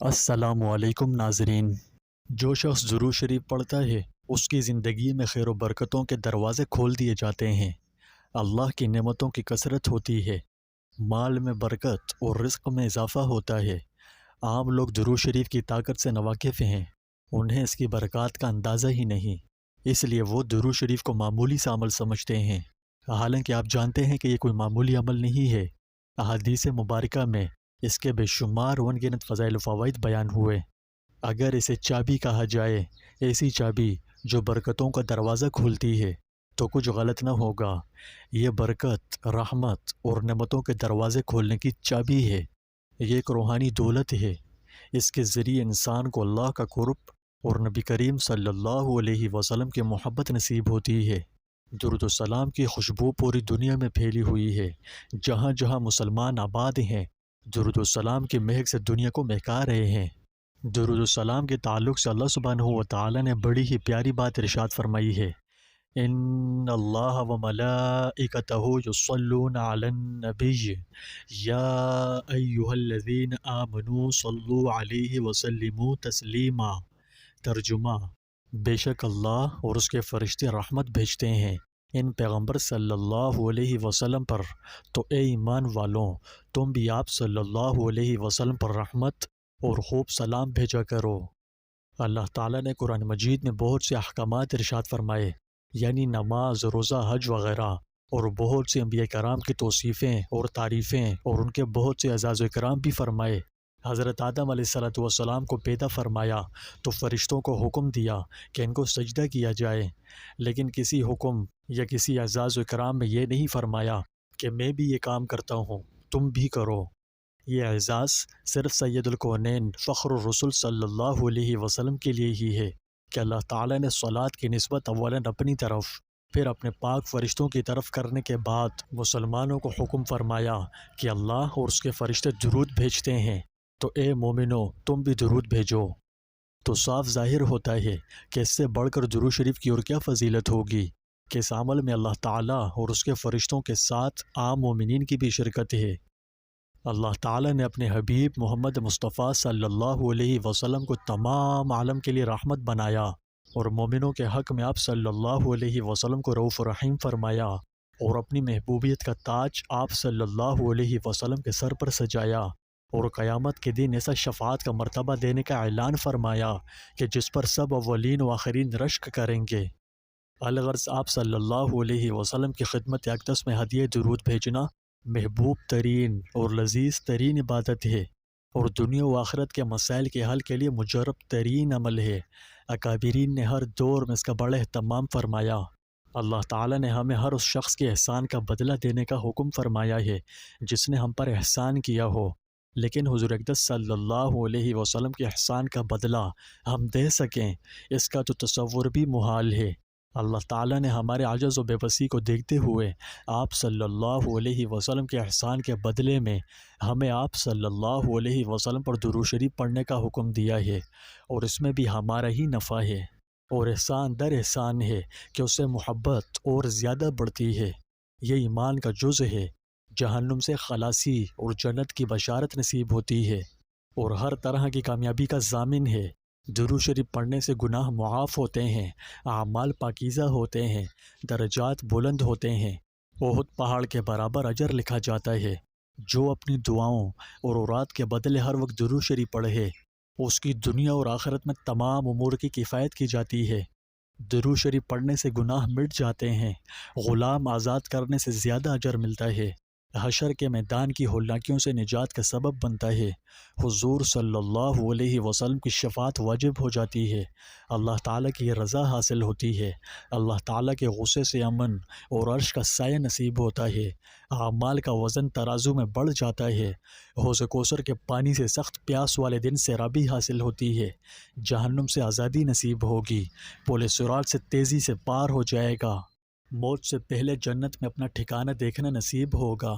السلام علیکم ناظرین۔ جو شخص درود شریف پڑھتا ہے اس کی زندگی میں خیر و برکتوں کے دروازے کھول دیے جاتے ہیں، اللہ کی نعمتوں کی کثرت ہوتی ہے، مال میں برکت اور رزق میں اضافہ ہوتا ہے۔ عام لوگ درود شریف کی طاقت سے ناواقف ہیں، انہیں اس کی برکات کا اندازہ ہی نہیں، اس لیے وہ درود شریف کو معمولی سا عمل سمجھتے ہیں، حالانکہ آپ جانتے ہیں کہ یہ کوئی معمولی عمل نہیں ہے۔ احادیث مبارکہ میں اس کے بے شمار و انگنت فضائل و فوائد بیان ہوئے۔ اگر اسے چابی کہا جائے، ایسی چابی جو برکتوں کا دروازہ کھولتی ہے، تو کچھ غلط نہ ہوگا۔ یہ برکت، رحمت اور نعمتوں کے دروازے کھولنے کی چابی ہے۔ یہ ایک روحانی دولت ہے، اس کے ذریعے انسان کو اللہ کا قرب اور نبی کریم صلی اللہ علیہ وسلم کی محبت نصیب ہوتی ہے۔ درود و سلام کی خوشبو پوری دنیا میں پھیلی ہوئی ہے، جہاں جہاں مسلمان آباد ہیں درود و سلام کی مہک سے دنیا کو مہکا رہے ہیں۔ درود و سلام کے تعلق سے اللہ سبحانہ و تعالی نے بڑی ہی پیاری بات ارشاد فرمائی ہے، ان اللہ و ملائکتہ یصلون علی النبی یا ایہا الذین آمنوا صلوا علیہ وسلموا تسلیما۔ ترجمہ: بے شک اللہ اور اس کے فرشتے رحمت بھیجتے ہیں ان پیغمبر صلی اللہ علیہ وسلم پر، تو اے ایمان والوں تم بھی آپ صلی اللہ علیہ وسلم پر رحمت اور خوب سلام بھیجا کرو۔ اللہ تعالیٰ نے قرآن مجید میں بہت سے احکامات ارشاد فرمائے، یعنی نماز، روزہ، حج وغیرہ، اور بہت سے انبیاء کرام کی توصیفیں اور تعریفیں اور ان کے بہت سے اعزاز و اکرام بھی فرمائے۔ حضرت آدم علیہ السلام کو پیدا فرمایا تو فرشتوں کو حکم دیا کہ ان کو سجدہ کیا جائے، لیکن کسی حکم یا کسی اعزاز و اکرام میں یہ نہیں فرمایا کہ میں بھی یہ کام کرتا ہوں تم بھی کرو۔ یہ اعزاز صرف سید الکونین فخر الرسول صلی اللہ علیہ وسلم کے لیے ہی ہے کہ اللہ تعالیٰ نے صلاۃ کی نسبت اولاً اپنی طرف پھر اپنے پاک فرشتوں کی طرف کرنے کے بعد مسلمانوں کو حکم فرمایا کہ اللہ اور اس کے فرشتے درود بھیجتے ہیں، تو اے مومنو تم بھی درود بھیجو۔ تو صاف ظاہر ہوتا ہے کہ اس سے بڑھ کر درود شریف کی اور کیا فضیلت ہوگی کہ اس عمل میں اللہ تعالیٰ اور اس کے فرشتوں کے ساتھ عام مومنین کی بھی شرکت ہے۔ اللہ تعالیٰ نے اپنے حبیب محمد مصطفیٰ صلی اللہ علیہ وسلم کو تمام عالم کے لیے رحمت بنایا، اور مومنوں کے حق میں آپ صلی اللہ علیہ وسلم کو رؤوف رحیم فرمایا، اور اپنی محبوبیت کا تاج آپ صلی اللہ علیہ وسلم کے سر پر سجایا، اور قیامت کے دن ایسا شفاعت کا مرتبہ دینے کا اعلان فرمایا کہ جس پر سب اولین و آخرین رشک کریں گے۔ الغرض آپ صلی اللہ علیہ وسلم کی خدمت اقدس میں ہدیہ درود بھیجنا محبوب ترین اور لذیذ ترین عبادت ہے، اور دنیا و آخرت کے مسائل کے حل کے لیے مجرب ترین عمل ہے۔ اکابرین نے ہر دور میں اس کا بڑا اہتمام فرمایا۔ اللہ تعالیٰ نے ہمیں ہر اس شخص کے احسان کا بدلہ دینے کا حکم فرمایا ہے جس نے ہم پر احسان کیا ہو، لیکن حضور اقدس صلی اللہ علیہ وسلم کے احسان کا بدلہ ہم دے سکیں اس کا تو تصور بھی محال ہے۔ اللہ تعالیٰ نے ہمارے عجز و بے بسی کو دیکھتے ہوئے آپ صلی اللہ علیہ وسلم کے احسان کے بدلے میں ہمیں آپ صلی اللہ علیہ وسلم پر درود شریف پڑھنے کا حکم دیا ہے، اور اس میں بھی ہمارا ہی نفع ہے، اور احسان در احسان ہے کہ اس سے محبت اور زیادہ بڑھتی ہے۔ یہ ایمان کا جز ہے، جہنم سے خلاصی اور جنت کی بشارت نصیب ہوتی ہے، اور ہر طرح کی کامیابی کا ضامن ہے۔ درود شریف پڑھنے سے گناہ معاف ہوتے ہیں، اعمال پاکیزہ ہوتے ہیں، درجات بلند ہوتے ہیں، احد پہاڑ کے برابر اجر لکھا جاتا ہے۔ جو اپنی دعاؤں اور اوراد کے بدلے ہر وقت درود شریف پڑھے اس کی دنیا اور آخرت میں تمام امور کی کفایت کی جاتی ہے۔ درود شریف پڑھنے سے گناہ مٹ جاتے ہیں، غلام آزاد کرنے سے زیادہ اجر ملتا ہے، حشر کے میدان کی ہولناکیوں سے نجات کا سبب بنتا ہے، حضور صلی اللہ علیہ وسلم کی شفاعت واجب ہو جاتی ہے، اللہ تعالیٰ کی رضا حاصل ہوتی ہے، اللہ تعالیٰ کے غصے سے امن اور عرش کا سایہ نصیب ہوتا ہے، اعمال کا وزن ترازو میں بڑھ جاتا ہے، حوض کوثر کے پانی سے سخت پیاس والے دن سیرابی حاصل ہوتی ہے، جہنم سے آزادی نصیب ہوگی، پل صراط سے تیزی سے پار ہو جائے گا، موت سے پہلے جنت میں اپنا ٹھکانہ دیکھنا نصیب ہوگا۔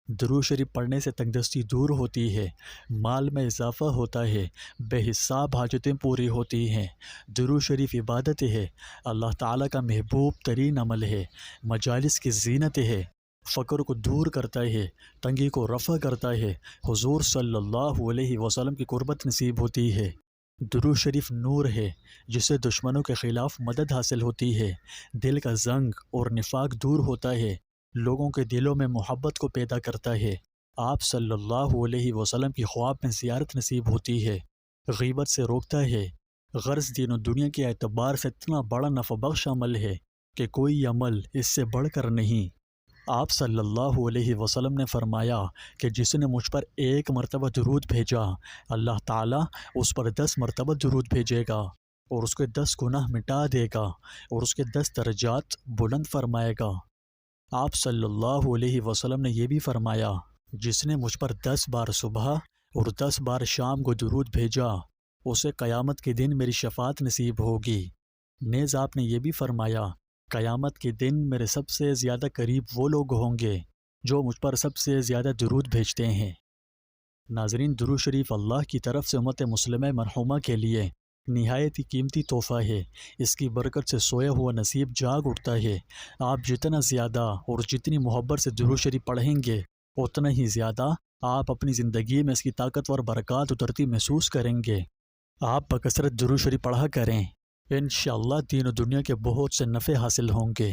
درود شریف پڑھنے سے تنگدستی دور ہوتی ہے، مال میں اضافہ ہوتا ہے، بے حساب حاجتیں پوری ہوتی ہیں۔ درود شریف عبادت ہے، اللہ تعالیٰ کا محبوب ترین عمل ہے، مجالس کی زینت ہے، فقر کو دور کرتا ہے، تنگی کو رفع کرتا ہے، حضور صلی اللہ علیہ وسلم کی قربت نصیب ہوتی ہے۔ درود شریف نور ہے جس سے دشمنوں کے خلاف مدد حاصل ہوتی ہے، دل کا زنگ اور نفاق دور ہوتا ہے، لوگوں کے دلوں میں محبت کو پیدا کرتا ہے، آپ صلی اللہ علیہ وسلم کی خواب میں زیارت نصیب ہوتی ہے، غیبت سے روکتا ہے۔ غرض دین و دنیا کے اعتبار سے اتنا بڑا نفع بخش عمل ہے کہ کوئی عمل اس سے بڑھ کر نہیں۔ آپ صلی اللہ علیہ وسلم نے فرمایا کہ جس نے مجھ پر 1 مرتبہ درود بھیجا، اللہ تعالیٰ اس پر 10 مرتبہ درود بھیجے گا اور اس کے 10 گناہ مٹا دے گا اور اس کے 10 درجات بلند فرمائے گا۔ آپ صلی اللہ علیہ وسلم نے یہ بھی فرمایا، جس نے مجھ پر 10 بار صبح اور 10 بار شام کو درود بھیجا، اسے قیامت کے دن میری شفاعت نصیب ہوگی۔ نیز آپ نے یہ بھی فرمایا، قیامت کے دن میرے سب سے زیادہ قریب وہ لوگ ہوں گے جو مجھ پر سب سے زیادہ درود بھیجتے ہیں۔ ناظرین، درود شریف اللہ کی طرف سے امت مسلمہ مرحومہ کے لیے نہایت ہی قیمتی تحفہ ہے۔ اس کی برکت سے سویا ہوا نصیب جاگ اٹھتا ہے۔ آپ جتنا زیادہ اور جتنی محبت سے درود شریف پڑھیں گے، اتنا ہی زیادہ آپ اپنی زندگی میں اس کی طاقتور برکات اترتی محسوس کریں گے۔ آپ بکثرت درود شریف پڑھا کریں، انشاءاللہ دین و دنیا کے بہت سے نفع حاصل ہوں گے۔